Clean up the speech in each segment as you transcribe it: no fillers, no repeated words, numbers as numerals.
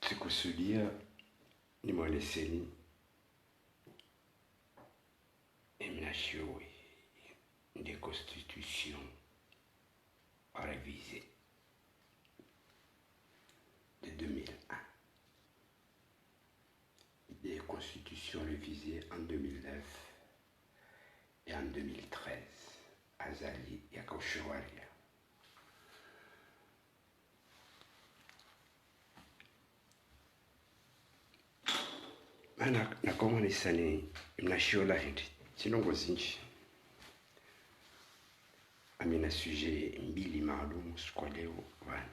Sikusudia ni mwaneseni émanation des constitutions révisées de 2001, des constitutions révisées en 2009 et en 2013, Azali Yakoshawaria. Nakomana ni mnashiola hindi chinongo zinji amina sujet mbili maalum kwa leo wana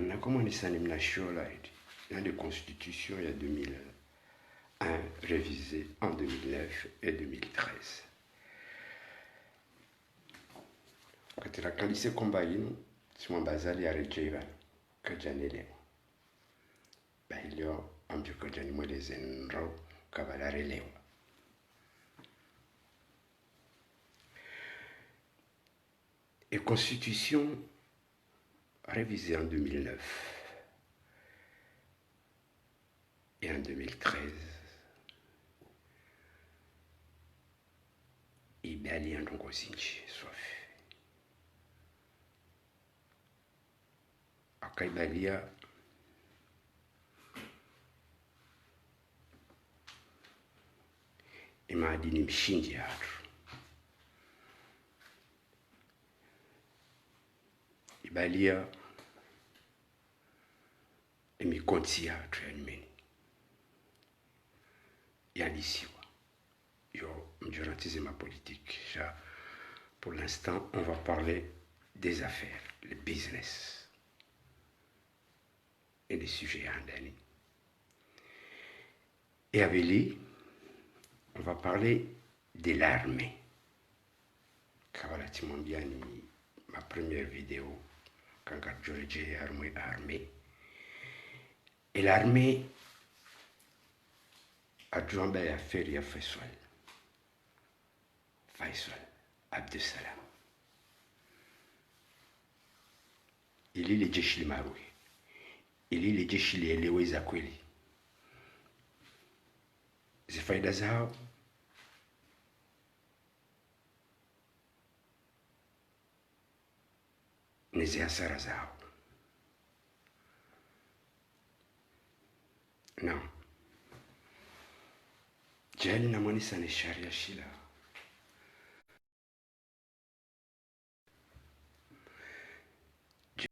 nakomana ni mnashiola hindi dans les constitutions il y a 2001 révisées en 2009 et 2013 katira kalise komba yinu simwambazali ya rejeva kajanelewa bahilio amjuko jani mweleze nro kabalarelewa. Et constitution révisée en 2009 et en 2013 ibali andongo zinji sofi akaibalia imaadini mshinji hatu ibalia imikonti hatu ya nyumeni yalisiwa yo mjorantisme politique. Pour l'instant on va parler des affaires, le business et des sujets andani. Et avec lui on va parler de l'armée. Kabala Timambiani, ma première vidéo, quand j'ai armée. Et l'armée a joué à faire ya Faisal Abdesalam. Il est le Jeshli Maroui. Il est le Jeshli Eleweza Kweli. Zifaida zao nizi hasara zao. Non. Jali na mwanisa ni sharia shila.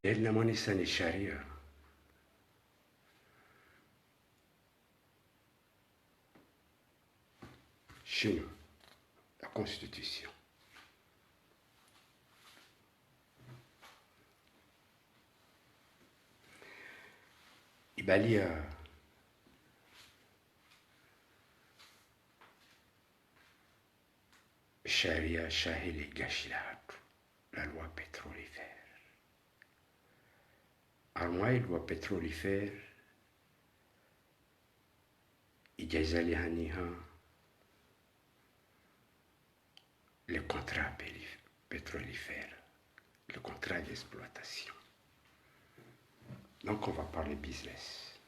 Jali na mwanisa ni sharia. Chez nous, la Constitution. Ibalia Sharia Shahili Gashilatu, la loi pétrolifère. Alors, la loi pétrolifère, Ijazali Haniha, le contrat pétrolifère, le contrat d'exploitation. Donc on va parler business.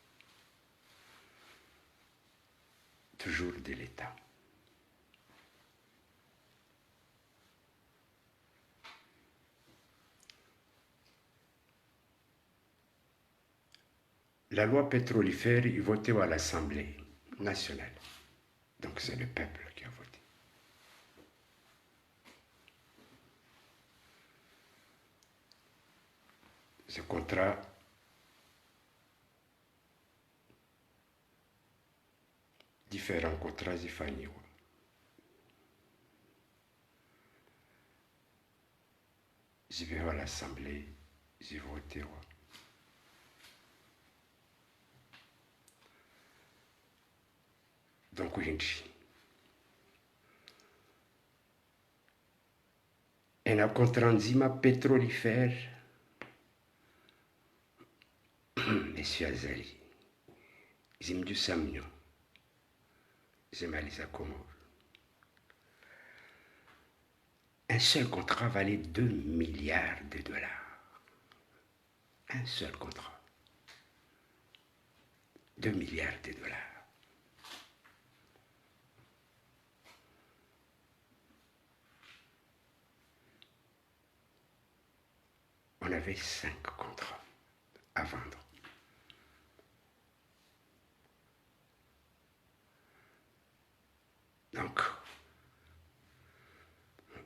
Toujours de l'État. La loi pétrolifère est votée à l'Assemblée nationale. Donc c'est le peuple qui a voté. Ce contrat différents contrats zifanywa. Zivewa l'Assemblée, zivotewa. Donc winchi. Et un contrat nzima pétrolifère, Monsieur Azali, zimdu samnyo. Zemaliza Komoro. Un seul contrat valait 2 milliards de dollars. Un seul contrat. 2 milliards de dollars. On avait 5 contrats à vendre. Donc,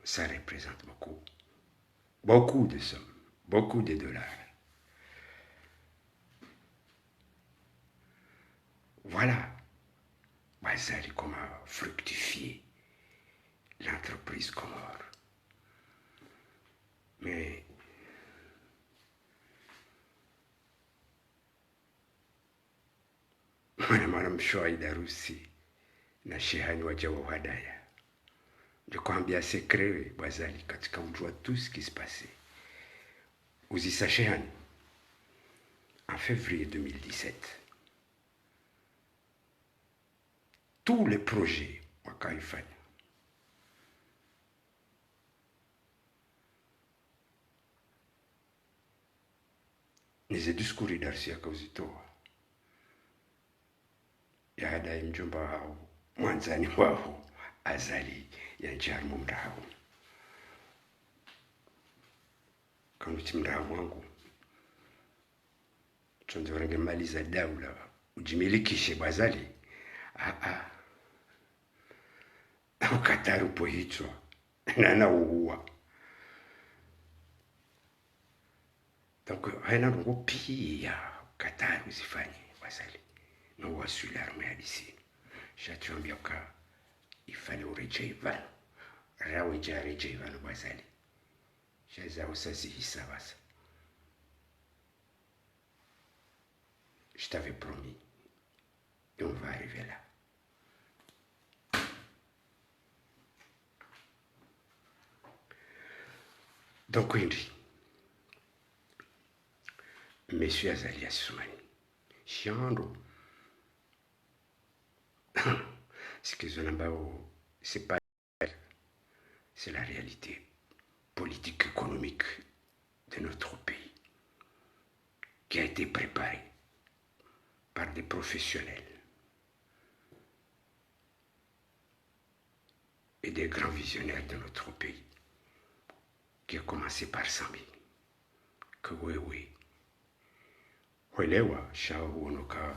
ça représente beaucoup. Beaucoup de sommes, beaucoup de dollars. Voilà, Wazali comment fructifier l'entreprise Comore. Mais mwanamshauri darusi na shehani waja wa Hadaya. Nilikwambia sekrewe Wazali katika ujua tout ce qui se passait. Uzisa shehani en février 2017. Tous les projets wakaifanya. Nize diskuri darsi akauzitoa. Ya Hadaya mjomba wao, mwanzani wao, Azali ya njarmu mrahu. Kanuti mrahu wangu. Chonzo rangemaliza daula, ujimilikishe Wazali. Ukatari upohichwa, nana uhuwa. Donc, haina nungo pia, Ukatari uzifanye Wazali. Non wasu l'armée à d'ici. Chatuambia ka il fallait ureje Ivano. Raweja reje Ivano Wazali. Chaza usazi hisabasa. Je t'avais promis. Et on va arriver là. Donc, quindi, Monsieur Azali Assoumani, Chiando, ce que je n'ai pas, c'est pas, c'est la réalité politique économique de notre pays qui a été préparée par des professionnels et des grands visionnaires de notre pays, qui a commencé par Sambi, que oui, Welewa, Shao Wonoka,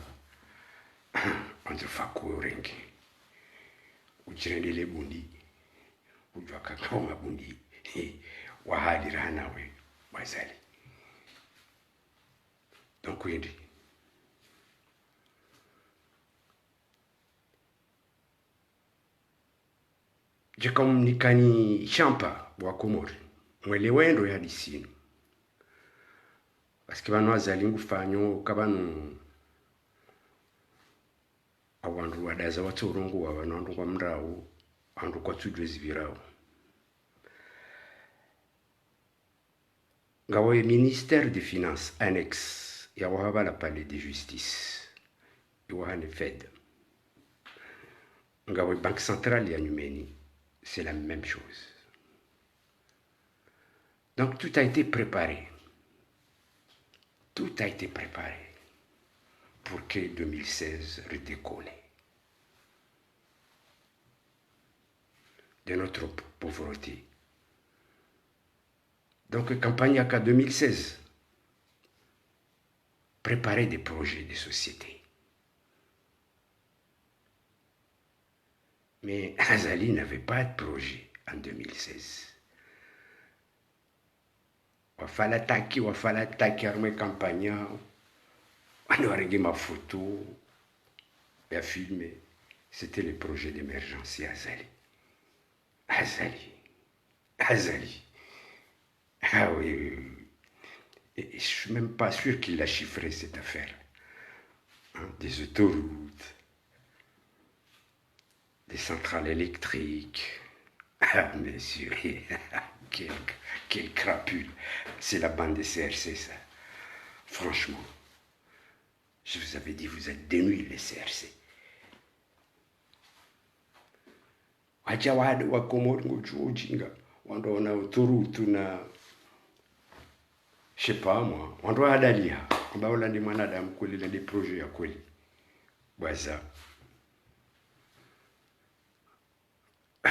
Andre Fakou Rengi, Ujirendele Bundi, Ujwaka Kauma Bundi, Wahali Ranawe, Wazali. Donc, oui, Jikamunikani Champa, Wakomori, Mwelewendo ya disino. Parce que bano Azali ngufanyo kabano awandu wadaza watorongo wabantu kwa mrawo andu kwa tudwezi virao ngawe ministère des finances annexe ya wahaba la palais de justice iwahane fed ngawe banque centrale ya Numeni, c'est la même chose. Donc tout a été préparé. Tout a été préparé pour que 2016 redécolle de notre pauvreté. Donc, campagne à 2016, préparer des projets de société. Mais Azali n'avait pas de projet en 2016. Wafala taki arme campagne, on a regardé ma photo, et a filmé. C'était le projet d'émergence Azali. Azali. Ah oui, oui, oui. Et je ne suis même pas sûr qu'il a chiffré cette affaire. Hein, des autoroutes, des centrales électriques. Ah, monsieur, quel crapule. C'est la bande des CRC, ça. Franchement, je vous avais dit, vous êtes dénués, les CRC. Wacha wakomori ngochuo ujinga wandoona uturutu na je sais pas moi, wandoa adalia kwamba wala ni mwanadamu kweli na ni projet ya kweli bwaza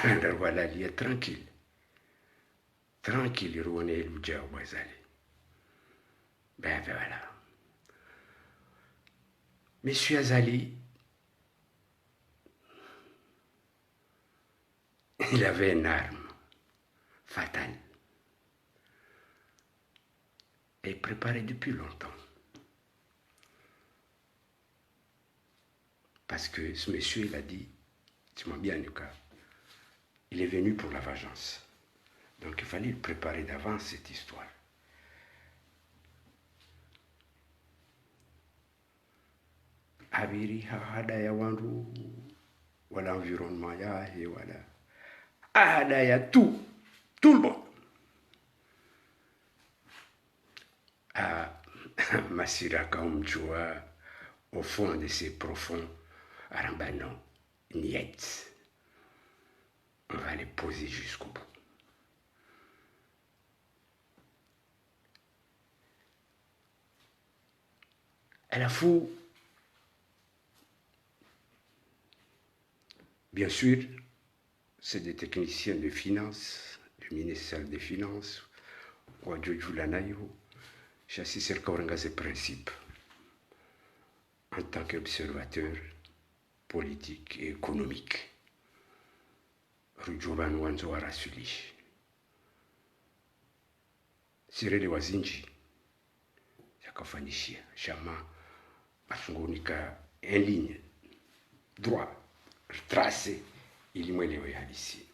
ndarwa adalia tranquille tranquille ruone ilujao bwazali ben voilà Monsieur Azali, il avait une arme fatale et préparée depuis longtemps. Parce que ce monsieur, il a dit, tu m'as bien Lucas, il est venu pour la vengeance. Donc il fallait le préparer d'avance cette histoire. Habiri hada ya wandu wala environnement yahe wala hada ya tout le monde. Masira Kaumchua, au fond de ses profonds, Arambano, niet. On va les poser jusqu'au bout. Elle a fou. Bien sûr, c'est des techniciens de finances, du ministère des Finances, Wadjoujoulanayo, Chassis Serkauranga ses principes en tant qu'observateur politique et économique. Rujoban Wanzo Arasulish. Sirele Wazinji, Yakafanishia, Chama, Asungonika, en ligne, droit, tracé, il y a ici.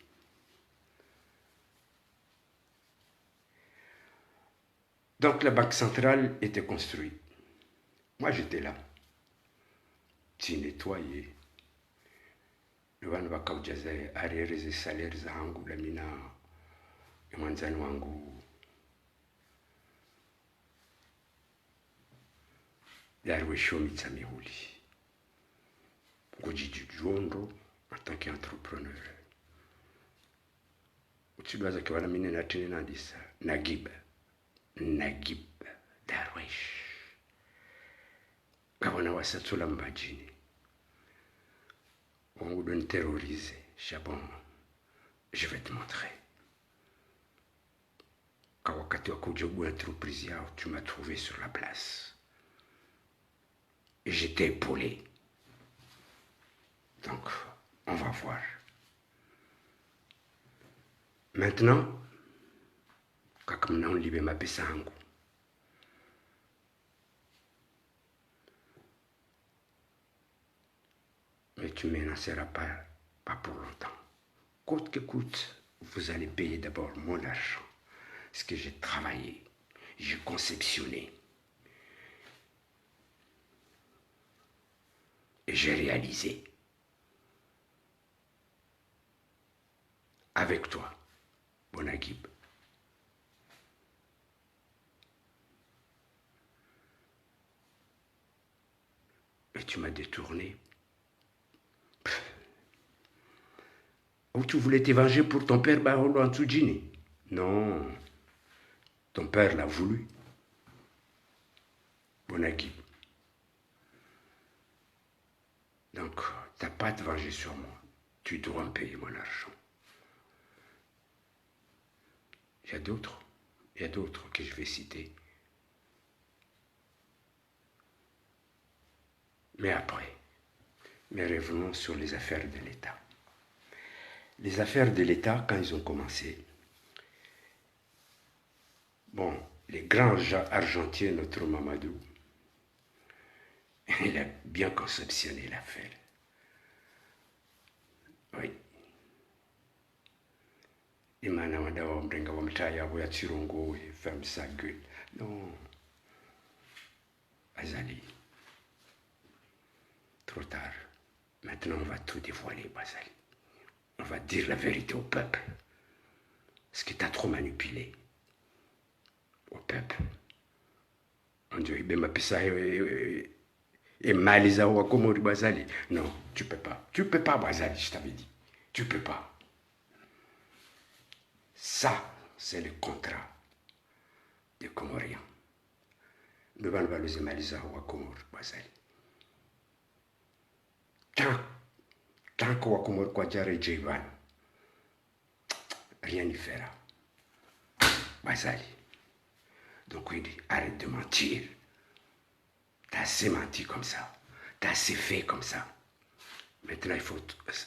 Donc la banque centrale était construite. Moi j'étais là. Tu nettoyais. Le van wakau jaze arereze salaire zangu la mina mwanzani wangu yarwe shomi tsamihuli. Ngojiji jondo en tant qu'entrepreneur. Uchibaza kwa na mine na tene na disa Nagib Darwish. Kabona wasatula mbajini. On vous donne terroriser. Chabon, je vais te montrer. Quand wakati wa kujobu entreprise yao, tu m'as trouvé sur la place. Et j'étais épaulé. Donc, on va voir. Maintenant, quand on libère ma pesango, mais tu ne menaceras pas pour longtemps. Coûte que coûte, vous allez payer d'abord mon argent. Ce que j'ai travaillé, j'ai conceptionné. Et j'ai réalisé. Avec toi, Bonagib. Et tu m'as détourné. Ou tu voulais te venger pour ton père Barolo Antsujini? Non. Ton père l'a voulu. Bonagib. Donc, tu n'as pas à te venger sur moi. Tu dois me payer mon argent. Il y a d'autres que je vais citer. Mais après, revenons sur les affaires de l'État. Les affaires de l'État, quand ils ont commencé, bon, les grands argentiers, notre Mamadou, il a bien conceptionné l'affaire. Oui. Imana wadawa mrenga wa mtaya wa Chirongo ferme sa gueule. Non. Azali. Trop tard. Maintenant, on va tout dévoiler, Bazali. On va dire la vérité au peuple. Ce qui t'a trop manipulé. Au peuple. On dit, ben ma pisa et Malisa ou Akomori Bazali. Non, tu peux pas. Tu peux pas, Bazali, je t'avais dit. Tu peux pas. Ça, c'est le contrat des Comoriens. Nous allons voir les Maliza ou Comor, tant que Comor Kwadjare Djevan, rien n'y fera. Basali. Donc il dit, arrête de mentir. T'as assez menti comme ça. T'as assez fait comme ça. Maintenant, il faut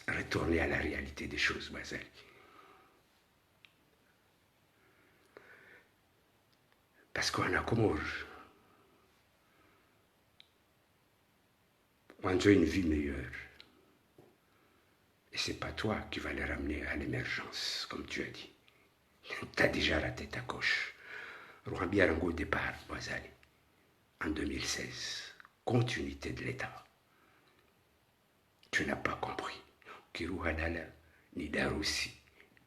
retourner à la réalité des choses, Basali. Parce qu'on a Comor. On a une vie meilleure. Et c'est pas toi qui vas les ramener à l'émergence, comme tu as dit. T'as déjà raté ta coche. Rwambi Arango au départ, Boazali, en 2016. Continuité de l'État. Tu n'as pas compris. Kirou Hadala, ni Daroussi.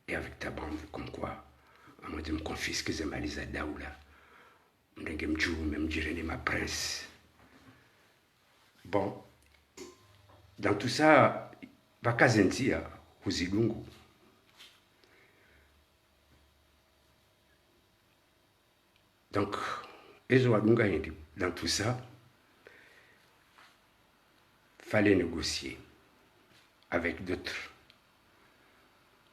Et avec ta bande, comme quoi, à moins de me confisquer Zemaliza Daoula, même Jirene ma prince. Bon, dans tout ça, Vakazentia, Huzilungu. Donc, dans tout ça, fallait négocier avec d'autres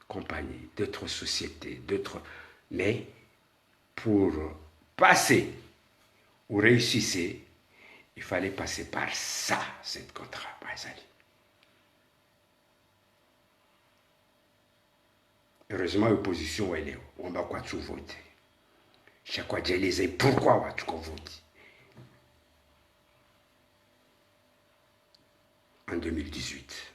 compagnies, d'autres sociétés, mais pour passer ou réussir, il fallait passer par ça, cette contrat, Bazali. Heureusement, l'opposition, elle est, on va quoi tu voter. Chaque fois, je les ai, pourquoi tu votes en 2018.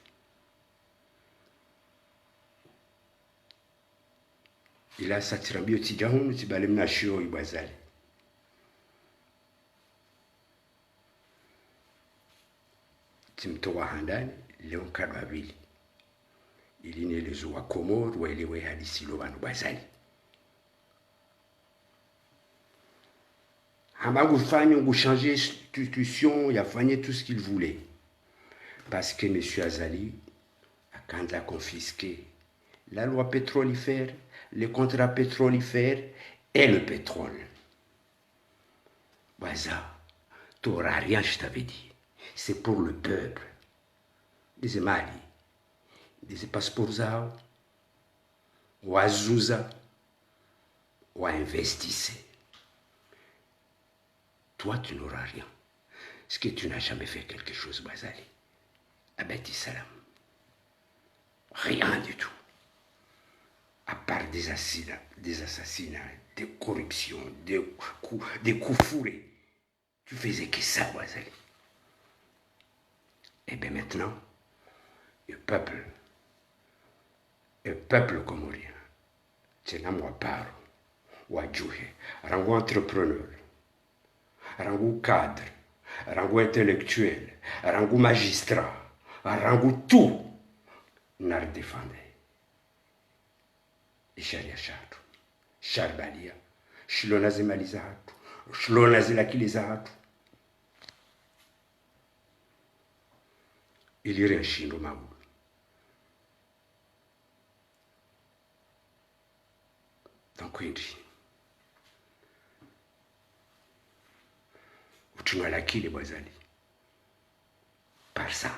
Il a satirambio tijahoun tibalem nashio ibazali. Timtoa handani Leon Kadwabili. Il est les oua Comor ou il est hadisi lovano bazali. Hamagu fanyo ngu changer institution, il a fait tout ce qu'il voulait. Parce que M. Azali a confisqué la loi pétrolifère, les contrats pétrolifères et le pétrole. Baza, tu n'auras rien, je t'avais dit. C'est pour le peuple. Des Mali, des passeports zao, ou Azouza, ou investissez. Toi, tu n'auras rien. Parce que tu n'as jamais fait quelque chose, Bazali. Abeti Salam. Rien du tout. À part des assassinats, des corruptions, des coups fourrés. Tu faisais que ça, Bazali. Et bien maintenant, le peuple comorien, c'est un moi paro, ou adjoué, rango entrepreneur, rango cadre, rango intellectuel, rango magistrat, rango tout, n'a défendu. Et sharia shatu, sharbalia, shlona zemaliza hatu, shlona zilakiliza hatu. Il irait un chindo maoul. Donc, quindi, utunwa lakili Bazali. Par ça.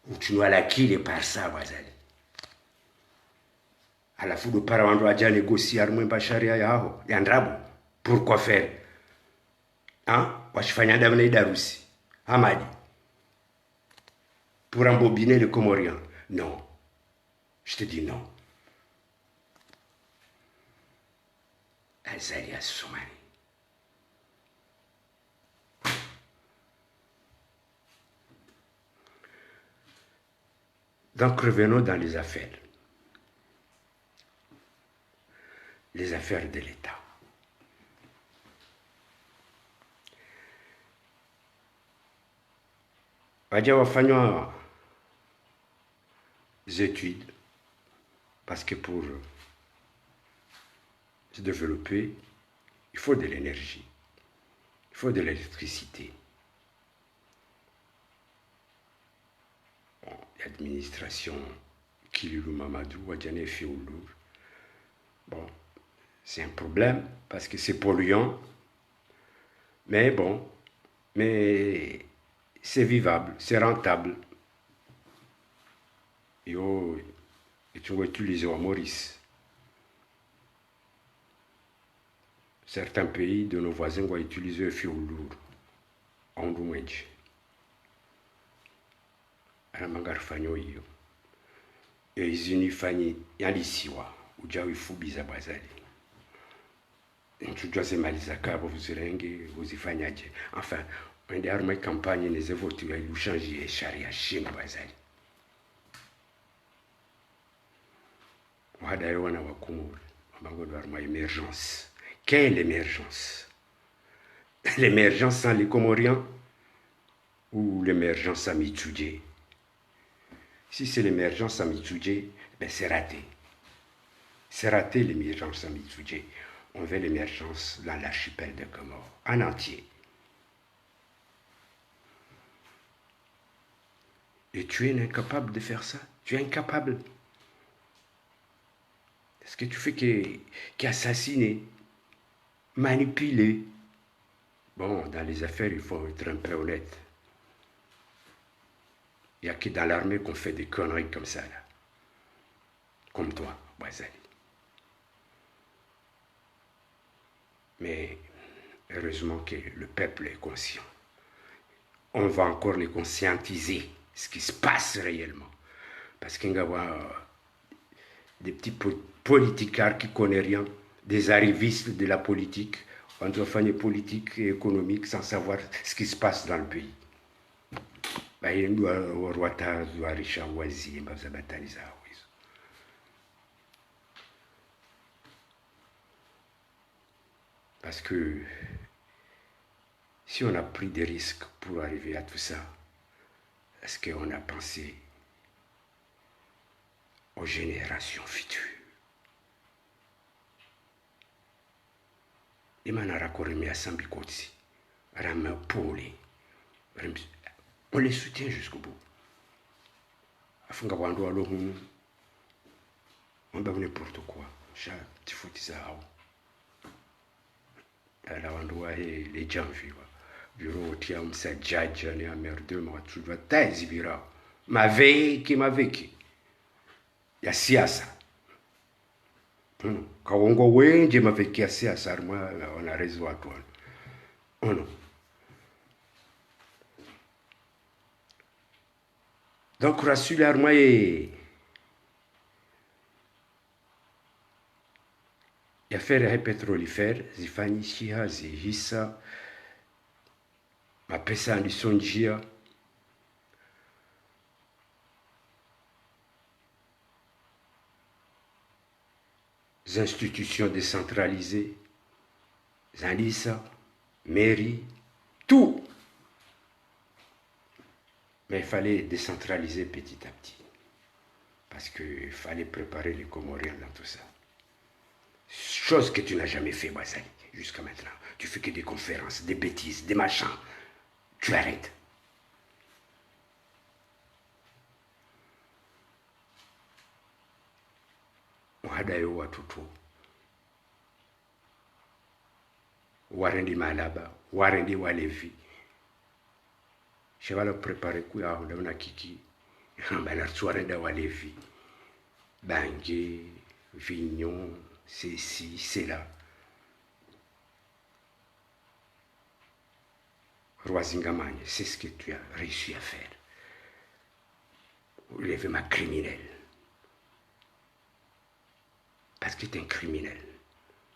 Utunwa lakili par ça, Bazali. Alafu do para wandu aja negociar mwemba sharia yao, ya ndrabu. Pourquoi faire? Hein? Wachifanya damu na idarusi. Hamadi. Pour embobiner les Comoriens. Non. Je te dis non. Azali Assoumani. Donc revenons dans les affaires. Les affaires de l'État. Waja wafanywa des études parce que pour se développer, il faut de l'énergie, il faut de l'électricité. Bon, l'administration Kililou Mamadou, Wadjane Fioulou. Bon, c'est un problème parce que c'est polluant. Mais bon, mais c'est vivable, c'est rentable. Et tu vas utiliser à Maurice. Certains pays de nos voisins vont utiliser le fioul lourd. En Roumanie. Aramangar fanyo hiyo. Et izini fanyi yalisiwa. Ujawi fubiza bazali. Ntujua zemaliza kabo vuzirenge uzifanyaje. Enfin, ende arma campagne les votu ya ilushanji sharia shima bazali. Wada yo wana wakumuri. Mabango arma émergence. Quelle émergence? L'émergence sans les Comoriens ou l'émergence à Mitsoudjé? Si c'est l'émergence à Mitsoudjé, ben c'est raté. C'est raté l'émergence à Mitsoudjé. On veut l'émergence dans l'archipel de Comores, en entier. Et tu es incapable de faire ça. Tu es incapable. Ce que tu fais qu'assassiner, manipuler. Bon, dans les affaires, il faut être un peu honnête. Il n'y a que dans l'armée qu'on fait des conneries comme ça, là. Comme toi, Boisali. Mais heureusement que le peuple est conscient. On va encore les conscientiser, ce qui se passe réellement. Parce qu'il y a des petits politicards qui ne connaissent rien, des arrivistes de la politique. On doit faire une politique et économique sans savoir ce qui se passe dans le pays. Parce que si on a pris des risques pour arriver à tout ça, est-ce qu'on a pensé aux générations futures? Et maintenant, on les soutient jusqu'au bout. On va n'importe quoi. Les gens vivent. Bureau tia msajaja ni amerde mwatujwa tazi bira. Maveki. Ya siasa. Kawongo wenje maveki ya siasa arma wana rezo watu. Ono. Donc rasul arma affaire pétrolifère zifanyishia zihisa mapesa alisonjia institutions décentralisées, Zalisa, mairie, tout. Mais il fallait décentraliser petit à petit. Parce qu'il fallait préparer les Comoriens dans tout ça. Chose que tu n'as jamais fait, Bazali, jusqu'à maintenant. Tu fais que des conférences, des bêtises, des machins. Tu arrêtes. Wahadayo watoto warendi malaba warendi walevi chevala prepare kuya ndaona kiki bana tsuarenda walevi bange vignon ceci cela Roisingamane, c'est ce que tu as réussi à faire. Vous levez ma criminelle. Parce que tu es un criminel.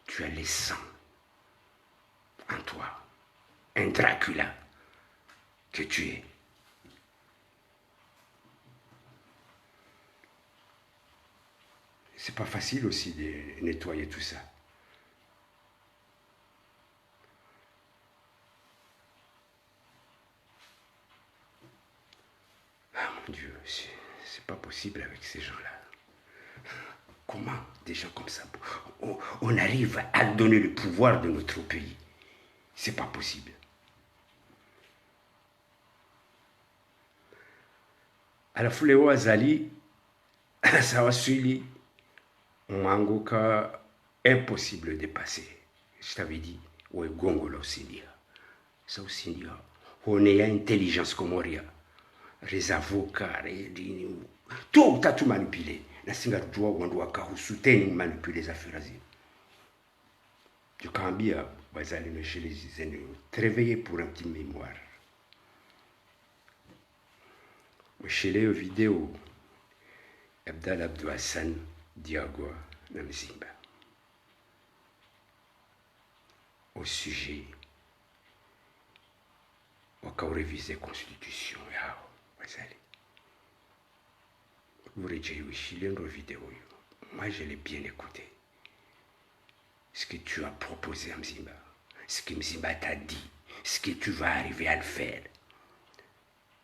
Tu as les sangs en toi. Un Dracula que tu es. C'est pas facile aussi de nettoyer tout ça. Ah mon Dieu, c'est pas possible avec ces gens-là. Comment des gens comme ça, on arrive à donner le pouvoir de notre pays? C'est pas possible. À la foule Azali, sawa swili mwanguka impossible de passer. Je t'avais dit, ouais, gongo la usindia. Ça usindia. On est intelligence comoria. Les avocats, tout, t'as tout manipulé. La singa doit ou doit soutenir manipuler les affaires. Du Cambia, vous allez me chez les ennemis. Réveillez pour un petit mémoire. Chez les vidéos, Abdal Abdou Hassan Diagwa Namzimba. Au sujet, on va réviser la Constitution. Vous avez vu la vidéo. Moi, je l'ai bien écouté. Ce que tu as proposé à Mzimba, ce que Mzimba t'a dit, ce que tu vas arriver à le faire.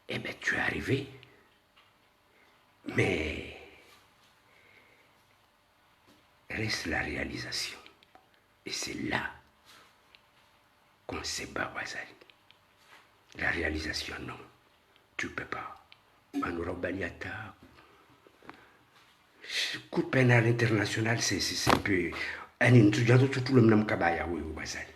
Eh bien, tu es arrivé. Mais reste la réalisation. Et c'est là qu'on se bat, Wazali. La réalisation, non. Tu ne peux pas. Manura Baliata. Coup pénal international, c'est un peu. Tout le monde kabaya, oui, Wazali.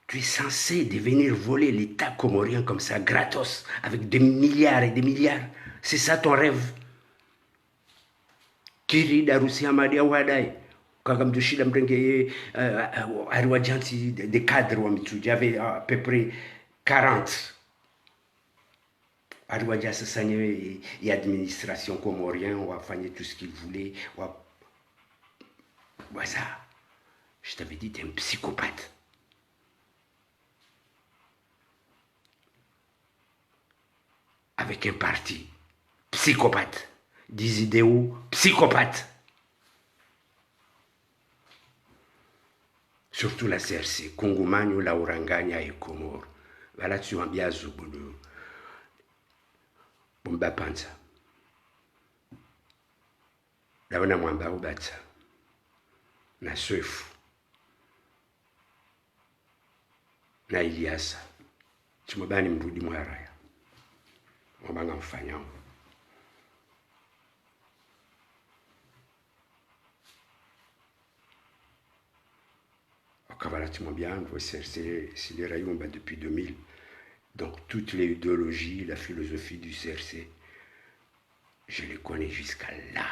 Tu es censé devenir voler l'État comorien comme ça, gratos, avec des milliards et des milliards. C'est ça ton rêve. Kiri Darusi Amadi Awadai. Comme de Shida Mbrenge, Arwadjanti, des cadres, il y avait à peu près 40. Arwadja Sassane et administration comorien, on va faire tout ce qu'il voulait. Ça, je t'avais dit, t'es un psychopathe. Avec un parti psychopathe, des idéaux psychopathes. Surtout la CRC, Congo-Magno, la Orangania et Comore. Voilà, tu as bien Zouboulou. Bomba Panza. Là, on a moins bas au Batsa. Na Soefu. Na Iliasa. Tu m'as banni mrudi Mwaraya. On va en faire. Bien, c'est les rayons depuis 2000. Donc toutes les idéologies, la philosophie du CRC, je les connais jusqu'à là.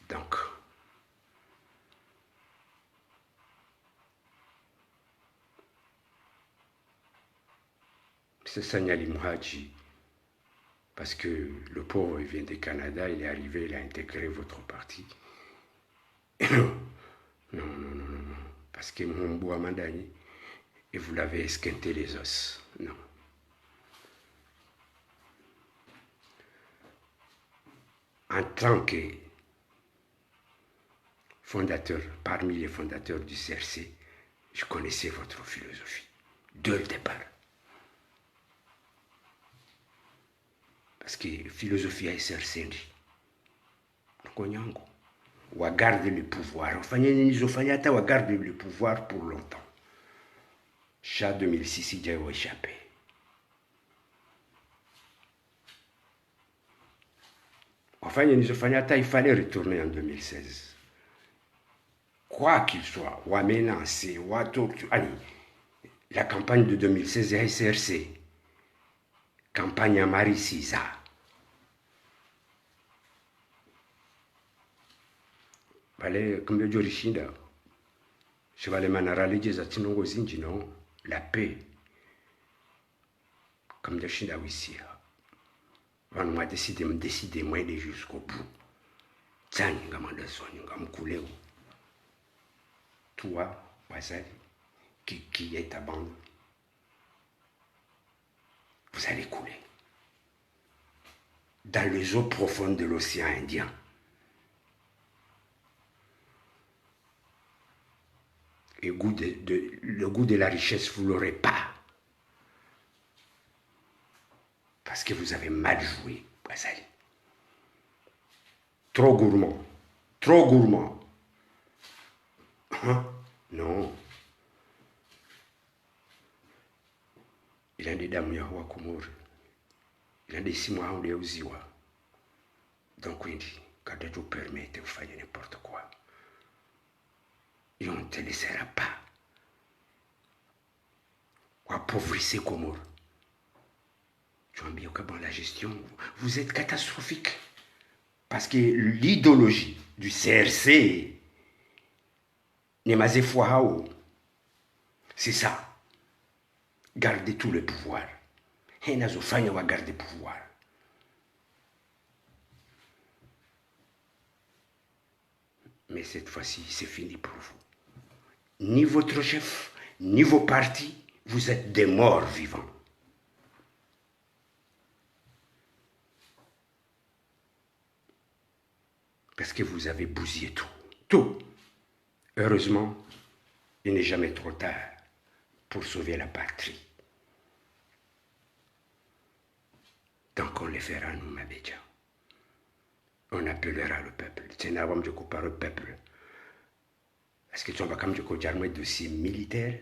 Donc, c'est Sanyali Mouhaji, parce que le pauvre, il vient du Canada, il est arrivé, il a intégré votre parti. Non, parce que mon bois Mandani, et vous l'avez esquinté les os. Non. En tant que fondateur, parmi les fondateurs du CRC, je connaissais votre philosophie, dès le départ. Parce que philosophie est CRC, on va garder le pouvoir. On va garder le pouvoir pour longtemps. Chat 2006, il a échappé. Enfin, il fallait retourner en 2016. Quoi qu'il soit, ou amenancé, ou allez, la campagne de 2016 est SRC. Campagne à Marie-Sisa. Vale, comme le Jorishinda. Je vais aller manarali Jezatinongo Zinjino, la paix. Comme le Shinda Wissia. On m'a décidé moi de jusqu'au bout. Tiens, je toi, Wazali, qui est ta bande, vous allez couler dans les eaux profondes de l'océan Indien. Et le goût de la richesse, vous ne l'aurez pas. Parce que vous avez mal joué, Wazali. Trop gourmand. Trop gourmand. Hein? Non. Il a des dames Yahwa Kumur. inadesimu hauleuziwa. Donc quindi kada tu permette ufanye n'importe quoi, et on ne te laissera pas. Ou appauvrissez Comores. Tu as mis au dans la gestion, vous êtes catastrophique. Parce que l'idéologie du CRC n'est pas effroyable. C'est ça. Garder tout le pouvoir. Et nous va garder le pouvoir. Mais cette fois-ci, c'est fini pour vous. Ni votre chef, ni vos partis, vous êtes des morts vivants. Parce que vous avez bousillé tout. Tout. Heureusement, il n'est jamais trop tard pour sauver la patrie. Donc on le fera, nous, Mabedja. On appellera le peuple. C'est un avant de couper le peuple. Parce que tu vas comme dire un dossier militaire.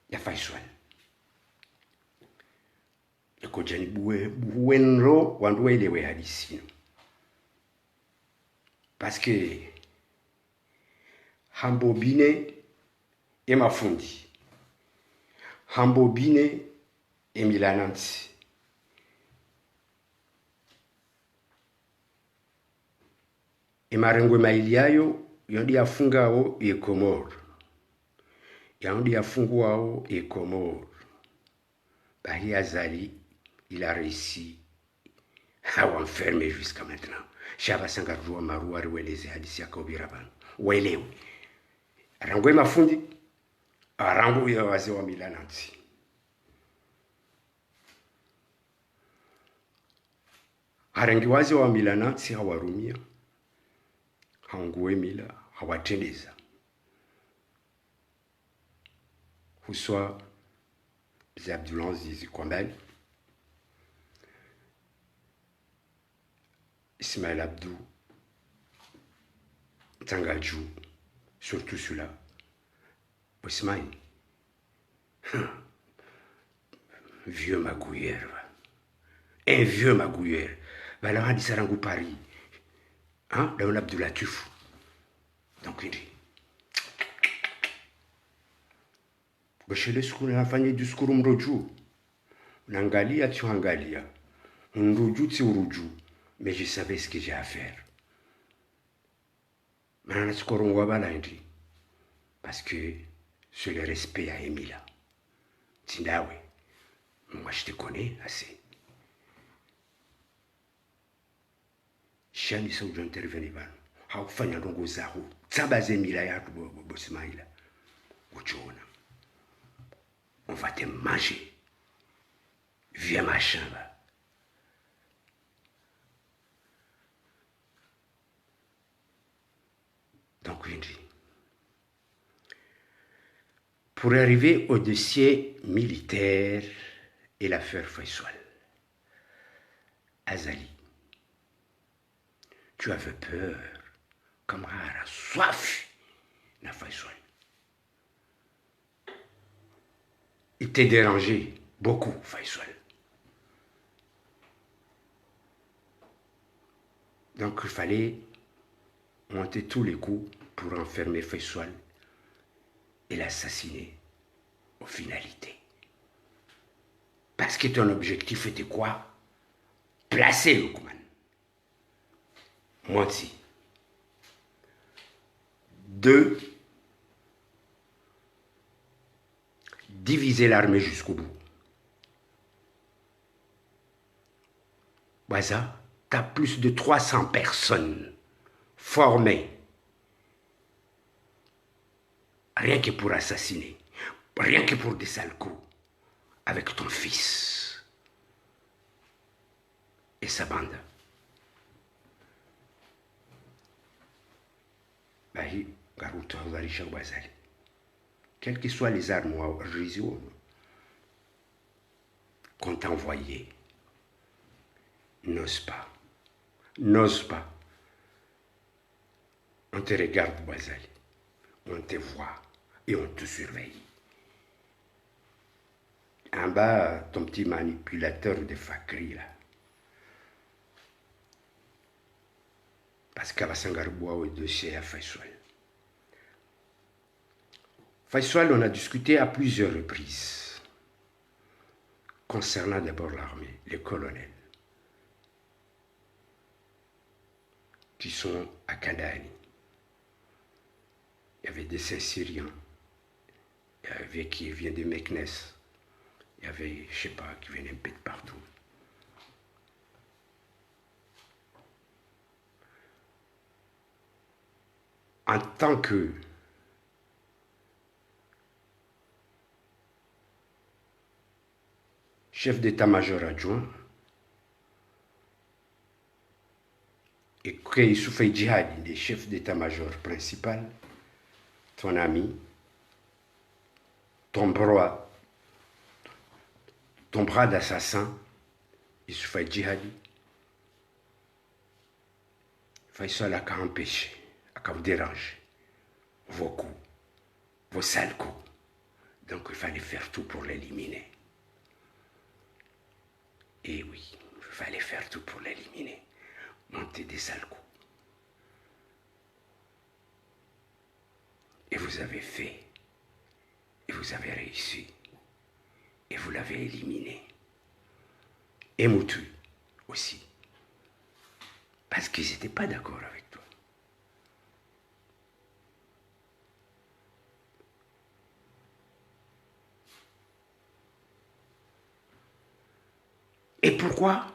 Il y a Faisal. Il y a Kojani Bouenro, Wandoué les Wehadissino. Parce que Hambobine et Mafundi. Hambobine et Milananti. E marengwe maili yayo yondi yafunga ao e Comores. Yondi yafunga ao e Comores. Bahia Azali, il a réussi à enfermer jusqu'à maintenant. Shaba sangarua marua rueleze hadisi yako biraban. Welewe. Arangwe mafundi, arangu ya wazee wa Milananti. Arangi wazee wa Milananti hawarumia. Hawanguemila, hawatendeza. Huswa Abdullah Aziz Kwambali, Ismaël Abdou, Tangadjou, surtout celui-là. Ismaël, vieux magouillère. Un vieux magouillère. Alors, on dit ça dans Paris. Hein? Dans l'Abdullah Tufou. Donc, il dit. Chez les schools, on a fait du school mroju. Nangalia, tu angalia. Unruju, tu uruju. Mais je savais ce que j'ai à faire. Maintenant, ce qu'on va balander. Parce que c'est le respect à Emila. Tindawe. Moi, je te connais assez. Chani sa ujo intervenir bano. Haufanya ndongo zaho. Tsabaze Emila ya Bosmaila. Uchoona. On va te manger. Viens ma chambre. Donc, il dit, pour arriver au dossier militaire et l'affaire Faisal, Azali, tu avais peur, comme rare, soif, na Faisal. Il t'est dérangé beaucoup, Faisal. Donc, il fallait monter tous les coups pour enfermer Faisal et l'assassiner aux finalités. Parce que ton objectif était quoi? Placer Lukman. Menti. 2. Diviser l'armée jusqu'au bout. Baza, tu as plus de 300 personnes formées. Rien que pour assassiner. Rien que pour des sales coups. Avec ton fils. Et sa bande. Bahi, Garuto, Zarisha, Bazali. Quelles que soient les armes qu'on t'a envoyées, n'ose pas. N'ose pas. On te regarde, Bazali. On te voit et on te surveille. en bas, ton petit manipulateur de Fakri, là. Parce qu'Abasangarboua au dossier à Faisal. Faisal, on a discuté à plusieurs reprises concernant d'abord l'armée, les colonels qui sont à Kandahani. Il y avait des Saint-Syriens, il y avait qui vient de Meknes, il y avait, je ne sais pas, qui venaient un peu de partout. En tant que chef d'état-major adjoint, et que Soufey Djihadi, le chef d'état-major principal, ton ami, ton bras d'assassin, Soufey Djihadi, Faisal a qu'à empêcher, a qu'à vous déranger, vos coups, vos sales coups. Donc il fallait faire tout pour l'éliminer. Et oui, il fallait faire tout pour l'éliminer. Monter des sales coups. Et vous avez fait. Et vous avez réussi. Et vous l'avez éliminé. Et Moutou aussi. Parce qu'ils n'étaient pas d'accord avec toi. Et pourquoi?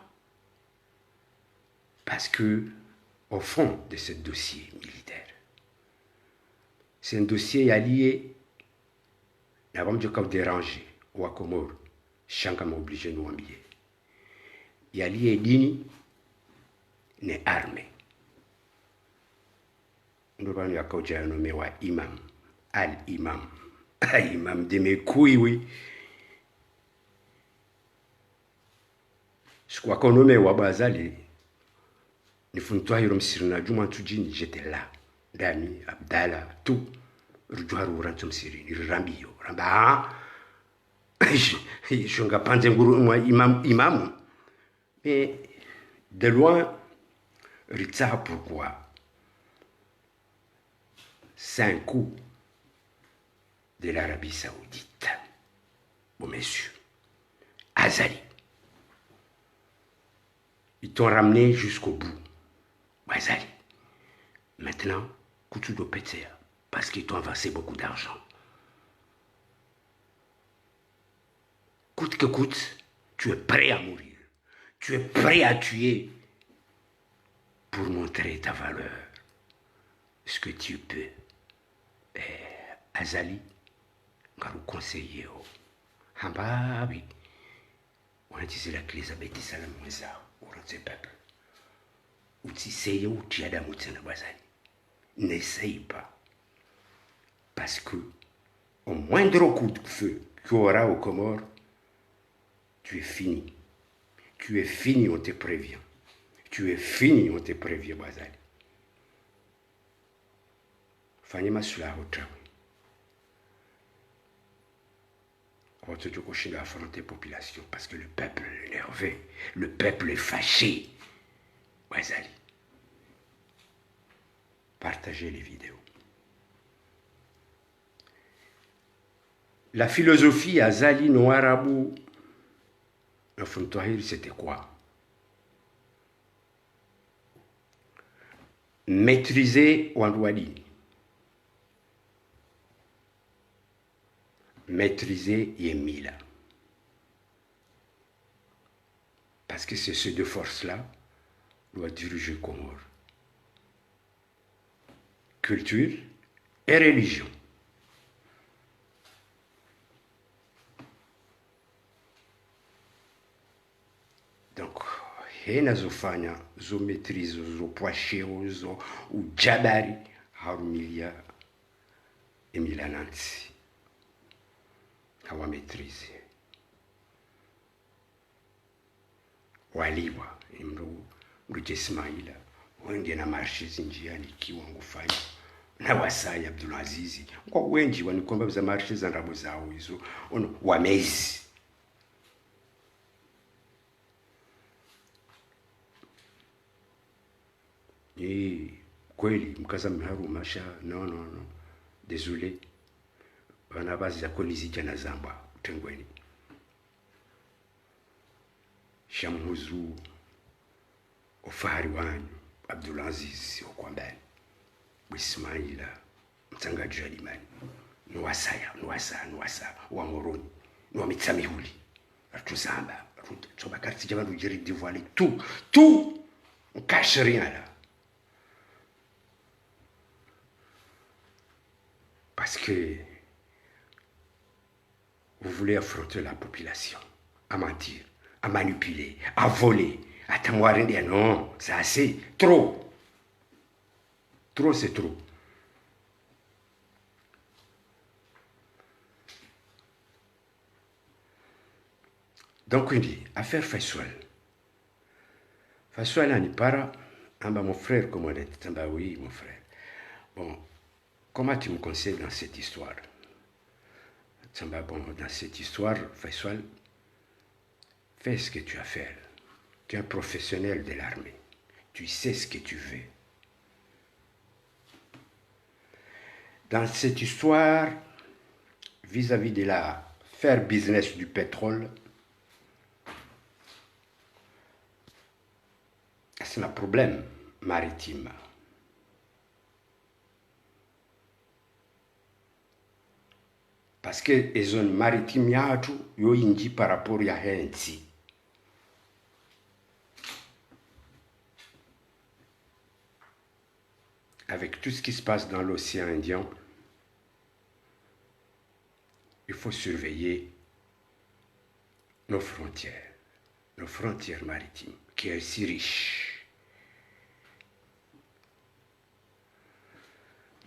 Parce que, au fond de ce dossier militaire, c'est un dossier allié, nous avons dit comme dérangé, ou à Comore, chacun m'a obligé de nous habiller. Il y a lié dini, n'est armé. Nous avons dit à Kaudja nommé wa imam, al-imam, imam de mes couilles, oui. Je crois qu'on nommé wa Bazali. Nifuntoa Sirina Juma Tujini, j'étais là. Dami, Abdallah, tout. Rujuharu Rantum Siri, Rambio, Ramba. Je ne pas moi imam. Mais de loin, Ritza, pourquoi? C'est un coup de l'Arabie Saoudite. Bon, messieurs, Azali. Ils t'ont ramené jusqu'au bout. Azali. Maintenant, Koutou de péter, parce qu'ils t'ont avancé beaucoup d'argent. Coûte que coûte, tu es prêt à mourir. Tu es prêt à tuer pour montrer ta valeur. Ce que tu peux. Azali, garou conseiller. Hamba, oui. On a dit la clé, ça bête, ça la mouza, au rang peuple. Ou tu sais, ou tu as d'amour, tu n'essaye pas. Parce que, au moindre coup de feu qu'il y aura au Comores, tu es fini. Tu es fini, on te prévient. Tu es fini, on te prévient, Bazali. Fanyema sula hotra. On va te dire qu'on va affronter la population parce que le peuple est énervé. Le peuple est fâché. Bazali. Partagez les vidéos. La philosophie à Zali Noirabou, le Fontouahir, c'était quoi? Maîtriser Wandouali. Maîtriser Yemila. Parce que c'est ces deux forces-là qui doivent diriger Comore. Culture et religion. Donc, hena zofanya zo maîtrise zo poacheo zo ou jabari harumilia Emila Nancy hawa maîtrise waliwa mruje Ismaila wenge na marshi zinjiani kiwango fanya na wasaya Abdulazizi kwa wengi wanikomba za marshi za ndabo zao hizo ono wamezi kweli mkazami harumasha no no no désolé vana vaziza kolizija na zamba utengweni shamhuzu ofahari wanyu Abdulaziz okwambani bwismaila mtsangaji wa limani nuwasa wa moroni nuwa mitsamihuli atuzamba tsoba karti jabandu jiri dévoiler tout on cache rien là parce que vous voulez affronter la population à mentir, à manipuler, à voler, à t'amoirer. Non, c'est assez, trop. Trop, c'est trop. Donc, on dit, affaire Faisal. Faisal, on y para. Mon frère, comment on est? Oui, mon frère. Bon, comment tu me conseilles dans cette histoire? Bon, dans cette histoire, Faisal, fais ce que tu as à faire. Tu es un professionnel de l'armée. Tu sais ce que tu veux. Dans cette histoire, vis-à-vis de la faire business du pétrole, c'est un problème maritime. Parce que les zones maritimes yatu yo inji par rapport ya hensi. Avec tout ce qui se passe dans l'océan Indien, il faut surveiller nos frontières maritimes, qui est si riche.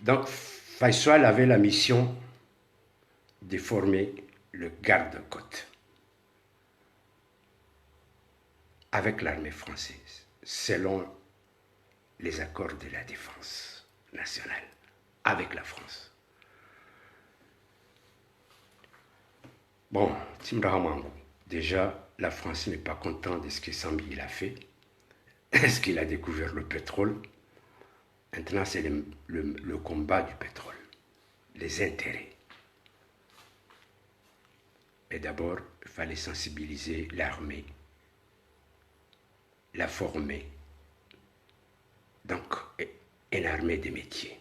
Donc, Faisal avait la mission de former le garde-côte avec l'armée française, selon les accords de la défense nationale avec la France. Bon, Timrahamangu, déjà, la France n'est pas contente de ce que Sambi a fait. Est-ce qu'il a découvert le pétrole? Maintenant, c'est le combat du pétrole, les intérêts. Et d'abord, il fallait sensibiliser l'armée, la former. Donc, une armée de métiers.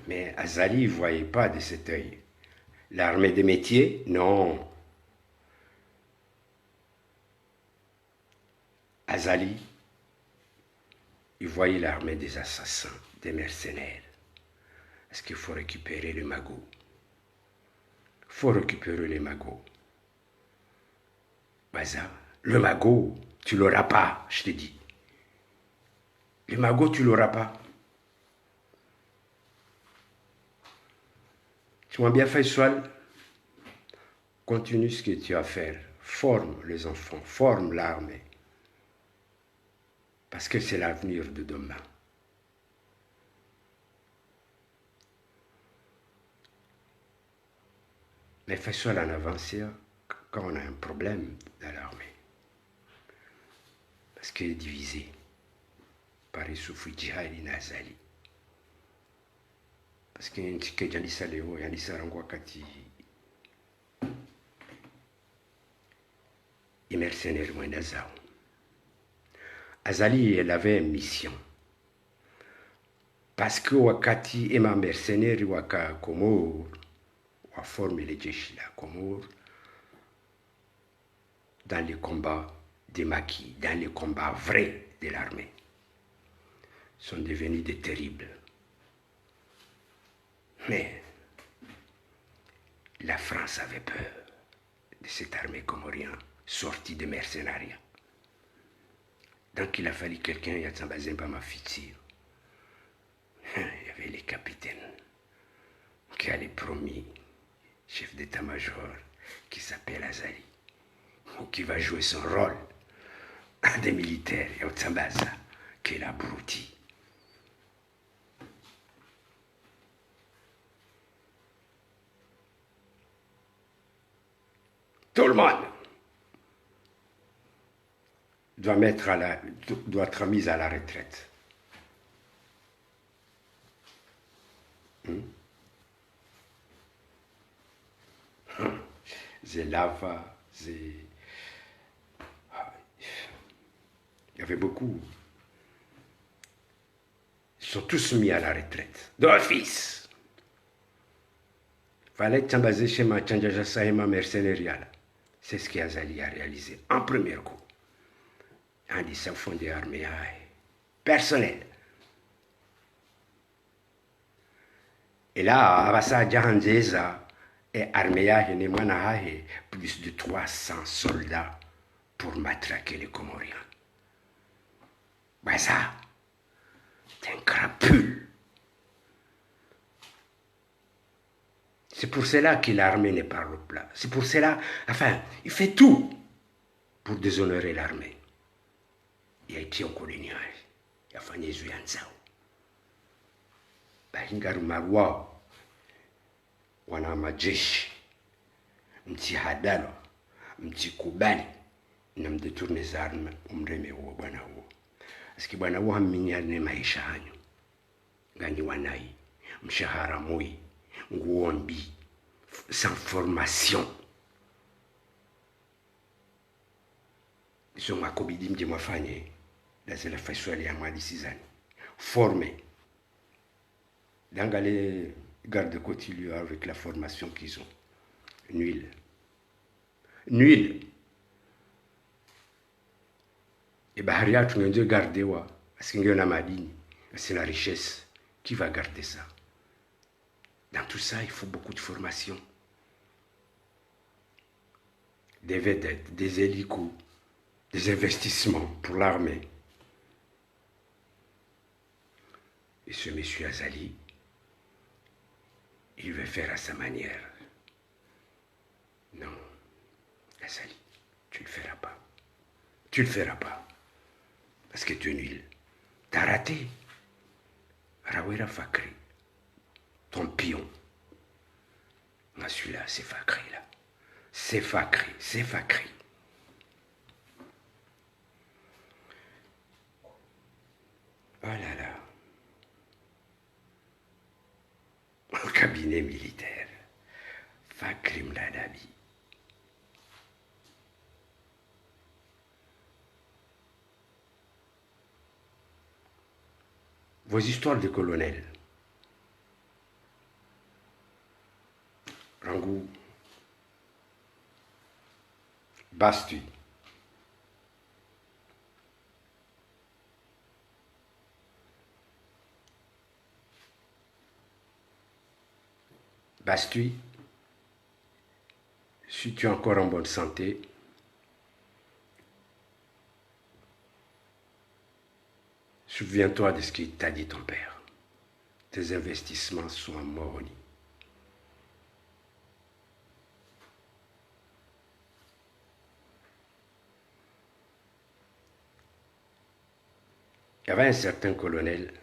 Mais Azali ne voyait pas de cet œil. L'armée des métiers, non. Azali, il voyait l'armée des assassins, des mercenaires. Est-ce qu'il faut récupérer le magot? Il faut récupérer les magots. Baza, le magot, tu l'auras pas, je te dis. Le magot, tu l'auras pas. Tu m'as bien fait, Faisal. Continue ce que tu as à faire. Forme les enfants, forme l'armée. Parce que c'est l'avenir de demain. Mais Faisal en avancé quand on a un problème dans l'armée. Parce qu'il est divisé par Issoufou Djihad Nazali. Parce qu'il y a un petit Yanissa Léo, Yanissa Rangwakati. Et mercenaire Mwenazao. Azali, elle avait une mission. Parce que Wakati et ma mercenaire Waka Komor, a formé les Djeshi la Komor, dans les combats des maquis, dans les combats vrais de l'armée, sont devenus des terribles. Mais la France avait peur de cette armée comorienne sortie de mercenariat. Donc il a fallu quelqu'un, Yatsambazemba Mafiti. Il y avait les capitaines qui allaient promis, chef d'état-major, qui s'appelle Azali, qui va jouer son rôle des militaires, Yatsambaza, qui est l'abruti. Tout le monde. doit être mise à la retraite. C'est lava, il y avait beaucoup. Ils sont tous mis à la retraite. D'office. Fallait basé chez ma Tchandjaja Sahema mercenaire. C'est ce qu'Azali a réalisé en premier coup. Un des fonds des armées personnel. Et là, Abassa Djahanzeza et Arméa Henemanahahe, plus de 300 soldats pour matraquer les Comoriens. Ben ça, c'est un crapule. C'est pour cela que l'armée n'est pas au plat. C'est pour cela, enfin, il fait tout pour déshonorer l'armée. Il a été en colonial. Il a fait des zuyanzao. Bahingaru marwa wana majeshi mtihadalo mtikubali na mdetourne zarme umreme huo bwana huo asiki bwana huo hamminyane maisha hanyu ngani wanai mshahara moi nguombi sans formation iso makobidi mje mwafanye lazima faiswali ya mwadi sizani formé dans les gardes-côtes avec la formation qu'ils ont. Nul. Nul. Et Baharia, tu nous garder, parce qu'il y a madine, c'est la richesse. Qui va garder ça? Dans tout ça, il faut beaucoup de formation. Des vedettes, des hélicos, des investissements pour l'armée. Et ce monsieur Azali, il veut faire à sa manière. Non, Azali, tu ne le feras pas. Tu ne le feras pas. Parce que tu es nul. T'as raté. Rawera Fakri, ton pion. Ah, celui-là, c'est Fakri, là. C'est Fakri, c'est Fakri. Oh là là. Au cabinet militaire. Fakri Mladabi. Vos histoires de colonel. Rangou. Bastui. Bastui, si tu es encore en bonne santé, souviens-toi de ce qu'il t'a dit ton père. Tes investissements sont morts. Il y avait un certain colonel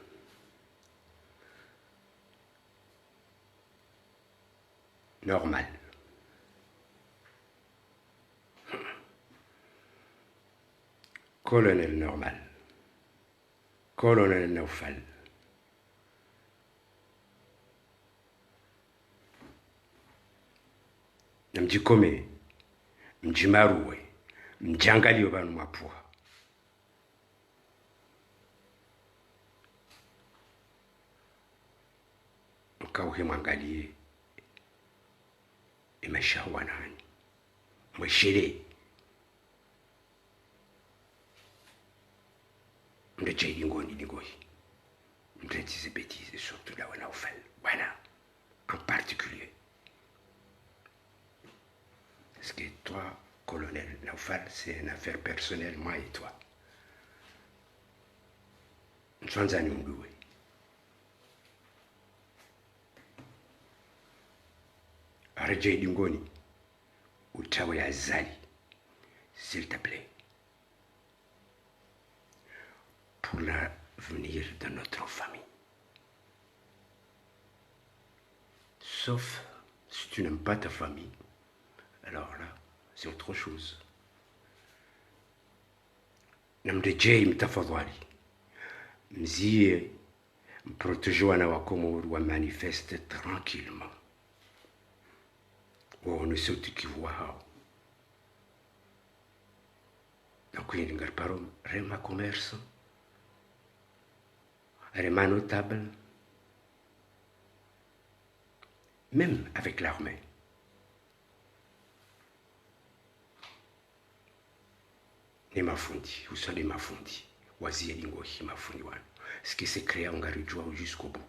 normal. Colonel normal. Colonel Naufal. Mjikome, mjimaruwe, mjangali obanu mapua. Mkauhe mwangalie imeshawa nani mweshire mdeche ingoni nigoi mdeche ces bêtises surtout là on a fait voilà en particulier parce que toi colonel Naufal c'est une affaire personnelle moi et toi Nsanzani Mdoué. Arjay Dingoni, ou Tawe Azali, s'il te plaît, pour l'avenir de notre famille. Sauf si tu n'aimes pas ta famille, alors là, c'est autre chose. na mrejei mtafadhali, mzie mprotege wana wa Komoro wa manifeste tranquillement, waone sauti kivoa hao. Donc il y a parole rema commerce, rema notable, même avec l'armée. Ni mafundi, vous sont des mafundi, wazi lingo hi mafundi wano. Ce qui s'est créé en Garidjoua jusqu'au bout.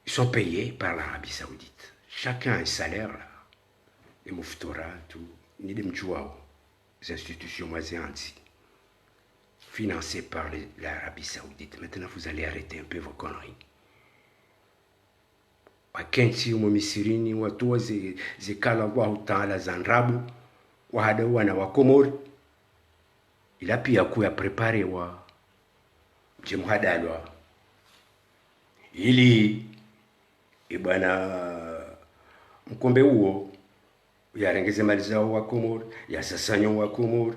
Ils sont payés par l'Arabie Saoudite. Chacun a un salaire là. Les mouftora, tout, ni des mjouao, les institutions moisiantes, financées par l'Arabie Saoudite. Maintenant, vous allez arrêter un peu vos conneries. Wakensi umomisirini watu zikala wa utala zanrabu wahada wana wa Komori ila pia kuya prepare wa mjimhadalwa ili ibana mkombe huo yarengeze mali zao wa Komori, yasasanyo wa Komori,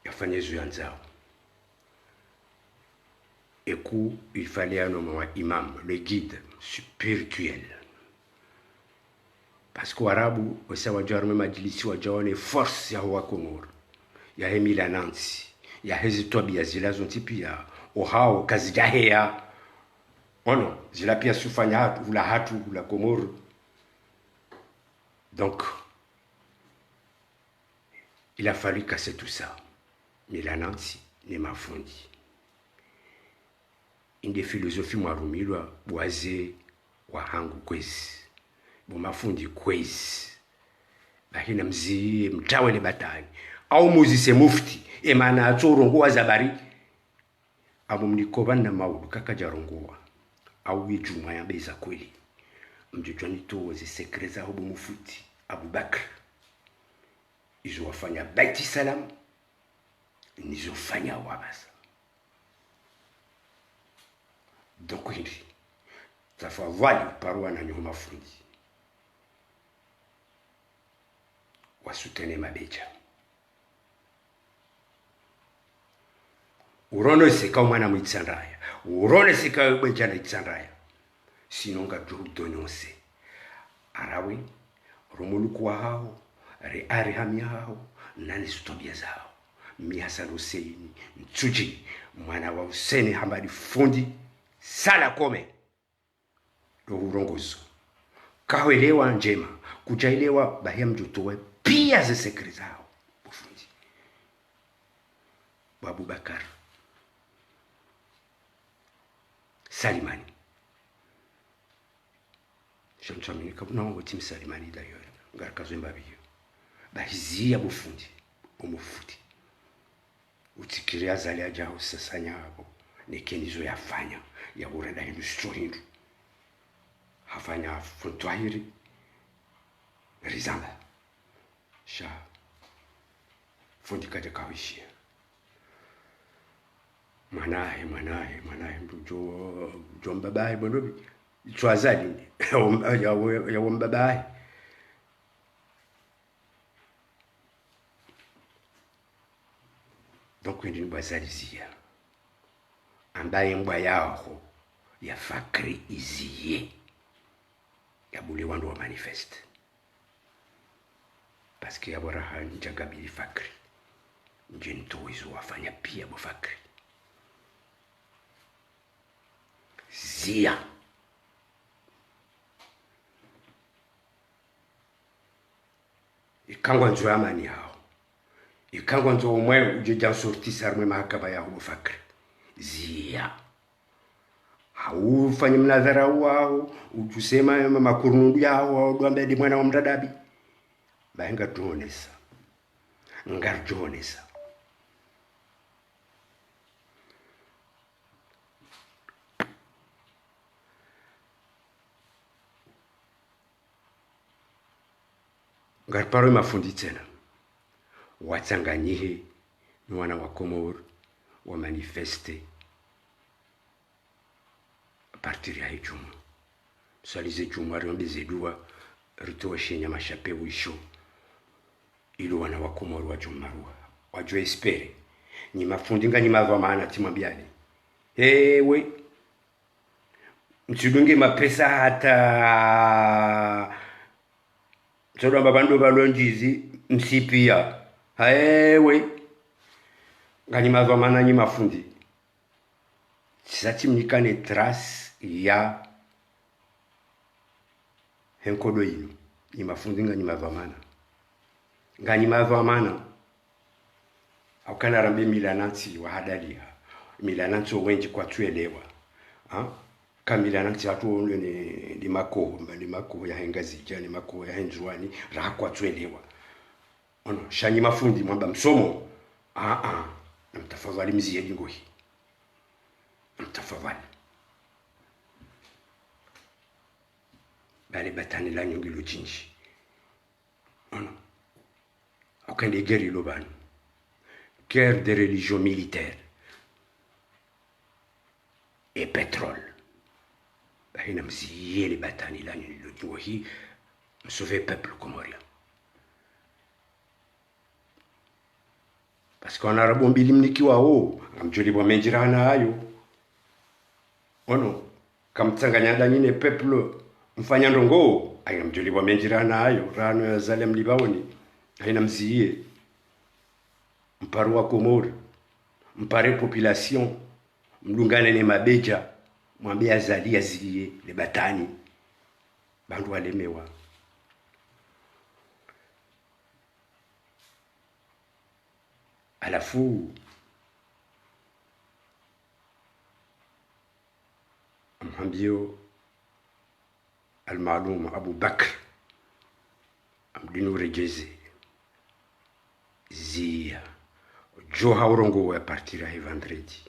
yafanye zuyanzao. Et il fallait un homme imam, le guide spirituel. Parce qu'au arabu, au sawajar même majlisi wajaone force ya wa Komoro. Ya hemila nansi, ya hezi tobia zilazo tipia, o hao kazi jahea. Ono, zila pia sufanya hatu, hula Komoro. Donc, il a fallu casser tout ça. Mila nansi, ni mafundi. Inde filosofi mwarumilwa bwaze wahangu kwezi bumafundi kwezi bahina mzi mtawele batani au muzise mufti emana atsorongoa zabari abo mnikobana maudu kakajarongoa au wijuma ya beza kweli mjojoni to ze sekreza hobo mufuti Abubakar izo wafanya baiti salam nizo fanya wabasa. Donc il ça fait vali parwa na nyuma fundi wasutene mabeja urone sika umana mwitsandaya urone sika beja na itsandaya sinonga job dononse arawe romuluku wa hao re ari hamia hao nani sutobia zao mi Hassan Hussein Mtsuji mwana wa Hussein Hamadi fundi sala kome do urongozo kaelewa njema kujaelewa bahia mjutowe pia ze sekre zao bufundi Abubakar Salimani Shamchamini kabuna wango tim Salimani d'ailleurs ngarakazo mbabiyo bahizia bufundi umufuti utikiria zali ajao sasanya hapo nekenizo yafanya ya urenda hindu stohindu hafanya funtwahiri rizamba sha fundi kaja kawishia manahe mdu mbabaye bonobi chwazadi ya mbabaye donc ndi mbazalizia ambaye mbwa yao ya Fakri iziye ya bule wandu wa manifeste parce que yabora hanjagabili Fakri njento izo wafanya pia bo Fakri zia ikangwa nzo amani hao ikangwa nzo umwe ujeja sortisa armwe mahakama ya bo Fakri zia haufanye mnadhara wao utusema makurundu yao wadwambe di mwana wa mtadabi baenga tuonesa ngarjonesa ngarparo mafundi tena watsanganyihe ni wana wa Komoro wa manifeste partir ya ijumu salize juma ronde zedua rito shenya mashape wisho ilo wana wakomoro wajomarua wajo espere ni mafundinga ni mava maana timwambiani ewe mchudunge mapesa hata sodo mbabando balonjizi msipia haewe ngani mava maana ni mafundi sati mnikane trace ya henkodo ino ni mafundi ngani mava maana ngani mava maana aukana rambe milananti wa hadalia milananti wenji kwa tuelewa kamilananti hatu ni mako ya hengazi jani mako ya henjuani ra kwa tuelewa ono shani mafundi mwamba msomo na mtafadhali mzie jingo hii mtafadhali bale batani la nyongilo jinji ono aukande geri lobani guerre de religion militaire et pétrole. Bahina mziye les batani la nyongilo hii sauver peuple comorien. Parce qu'on a rabombili mnikiwa amjoli bwa menjirana hayo ono kamtsanganya nyine peuple mfanya ndongo aina mjoli bwa menjirana hayo rano ya zalem libaoni aina mziye mparu wa Komoro mpare population mlungane ne mabeja mwambie azali azilie le batani bandu walemewa alafu amhambio almalum Abu Bakr amdino rejeze zia jo haurongo a partir à vendredi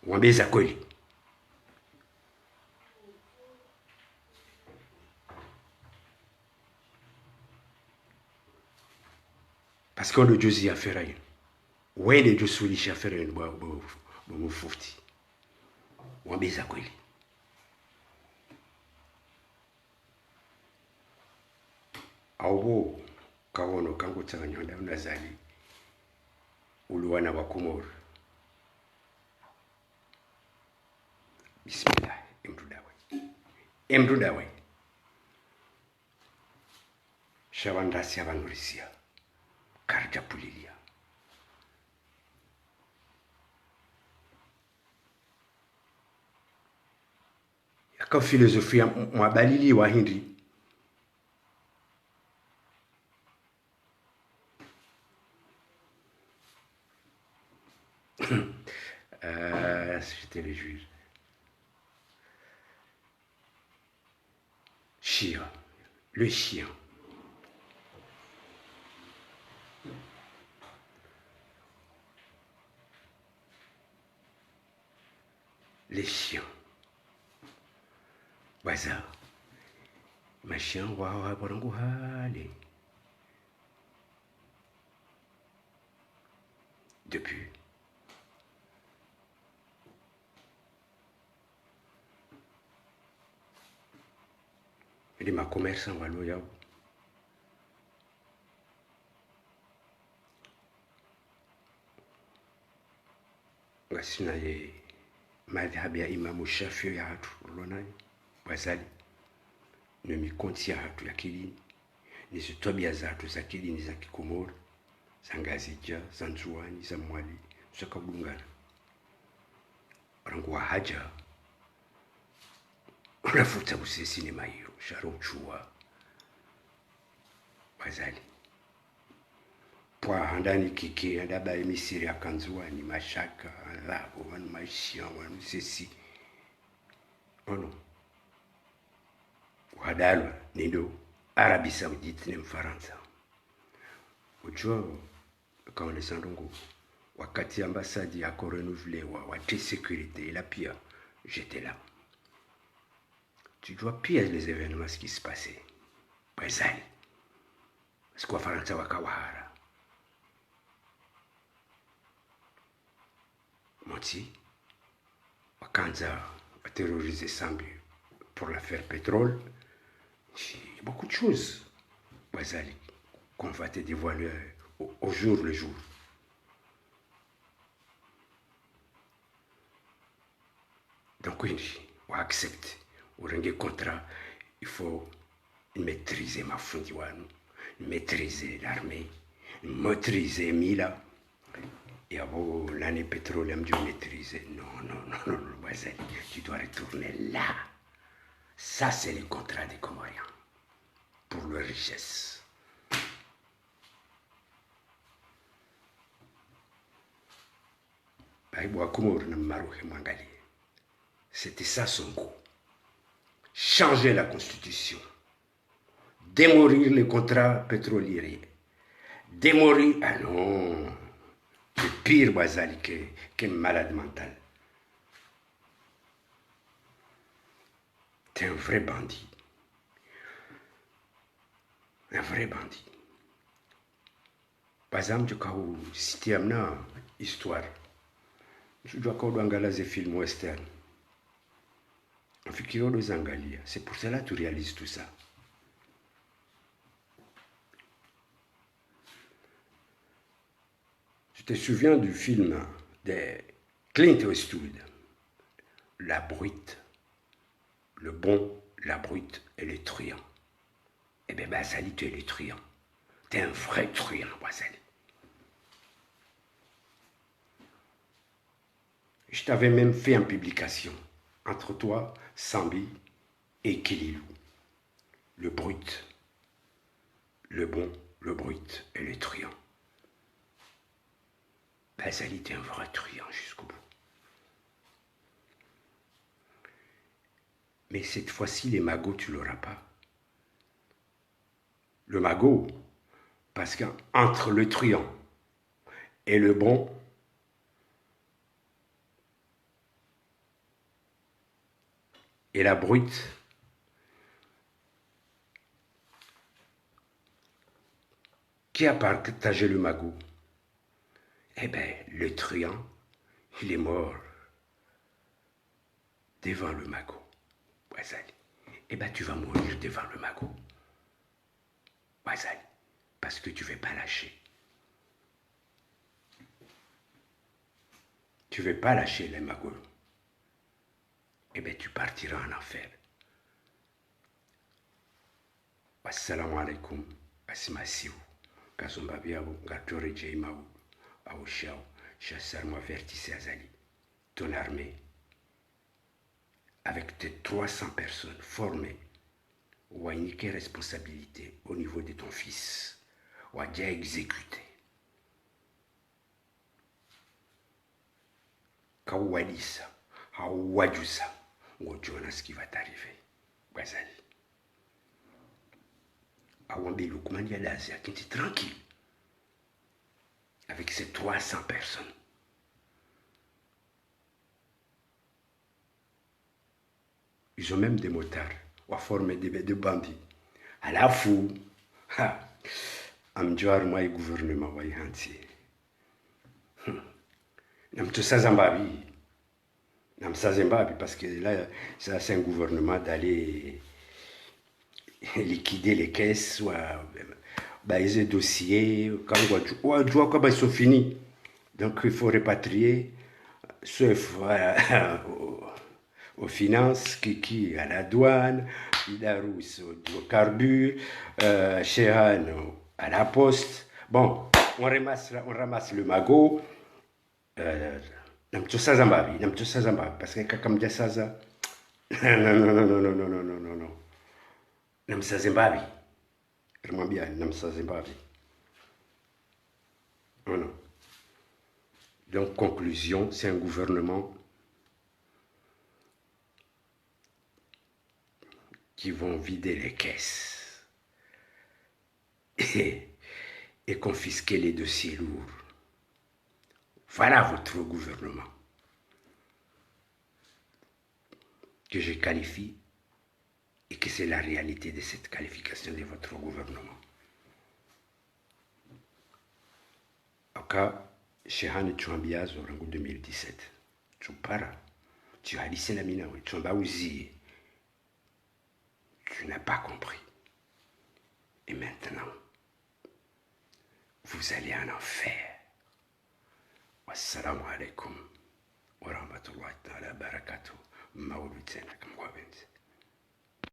wambeza kweli parce qu'on le josi a fait rien ouais les josulisha faire une bo mufti wambeza kweli awo kawono kangu tsanya na zali uluwana wa Komoro bismillah emrudawe shawandasi abanurisia karja pulilia yaka filosofia mwabalili wa hindi c'était le juge chien le chien les chiens waza machien wa borangu hale depuis les ma commerçant walo yao ngasina ye madhhabi ya Imamu Shafi ya hatu ulonayo wazali ne mikonti ya hatu ya kidini nizo tabia za hatu za kidini za Kikomoro za Ngazija za Nzuani za Mwali zakabungana rangu wa haja unafuta usesi ni mairo sharo chua wazali kwa handani kiki ndaba emisiri ya Kanzuani mashaka adhabu wanu maishia wanu sesi ono wadalwa nindo Arabie Saoudite ni Mfaransa ujua kaone sandongo wakati ambassade ya renouvelé wa sécurité là pia j'étais là tu dois pire les événements ce qui se passait Brazil parce que Wafaransa wakawahara moti wakanza terroriser Sambi pour l'affaire pétrole y a beaucoup de choses, Wazali, qu'on va te dévoiler au jour le jour. Donc, oui, on accepte. On a un contrat, il faut maîtriser ma fondiouane, maîtriser l'armée, maîtriser Mila. Et avant l'année pétrolière, tu maîtriser. Non, non, non, non, Wazali, tu dois retourner là. Ça, c'est le contrat des Comoriens pour leur richesse. C'était ça son goût. Changer la constitution, démolir les contrats pétroliers, démolir... Ah non, c'est pire, Wazali, qu'un malade mental. T'es un vrai bandit. Un vrai bandit. Par exemple, si tu as une histoire, tu dois regarder des films western. C'est pour cela que tu réalises tout ça. Je te souviens du film de Clint Eastwood, La Brute, le bon, la brute et le truand. Eh bien, Wazali, tu es le truand. Tu es un vrai truand, Wazali. Je t'avais même fait une publication entre toi, Sambi et Kililou. Le brut, le bon, le brut et le truand. Wazali, tu es un vrai truand jusqu'au bout. Mais cette fois-ci, les magots, tu ne l'auras pas. Le magot, parce qu'entre le truand et le bon, et la brute, qui a partagé le magot? Eh bien, le truand, il est mort devant le magot, Wazali. Eh bien, tu vas mourir devant le magot, Wazali, parce que tu ne veux pas lâcher. Tu ne veux pas lâcher les magots. Eh bien, tu partiras en enfer. Assalamu alaikum, asimasiu, kasumbabiabu, gatore jeimaou, aouchiao, chasseur m'avertissait Azali. Ton armée, avec tes 300 personnes formées, ou a une responsabilité au niveau de ton fils, ou a déjà exécuté. Kawadisa, Hawajusa, ou ce qui va t'arriver, Wazali. Awambe Lukman Yadazia, qui était tranquille, avec ces 300 personnes. Ils ont même des motards, ou à former de bandits. À la fou, Amdjouar moi et gouvernement, voyez, hansi. Namto Sazambabi. Nam Sazambabi, parce que là, ça c'est un gouvernement d'aller liquider les caisses, soit baiser dossiers, quand on doit comme ils sont finis. Donc il faut répatrier, sauf aux finances, Kiki à la douane, Idarous au carbure, Shehan à la poste. Bon, on ramasse le magot. Namto Sazambabi, parce que comme dit ça, non. Namsa Zimbabwe. Remambia, Namsa Zimbabwe. Non. Donc, conclusion, c'est un gouvernement qui vont vider les caisses et confisquer les dossiers lourds. Voilà votre gouvernement que je qualifie et que c'est la réalité de cette qualification de votre gouvernement. En cas, chez Han Chouambiaz au rango 2017, tu pars, tu as lissé la mina, tu vas aussi. Tu n'as pas compris. Et maintenant, vous allez en enfer. Wassalamu alaikum wa rahmatullahi ta'ala barakatuh. Maulid Zenak Mwabenzi.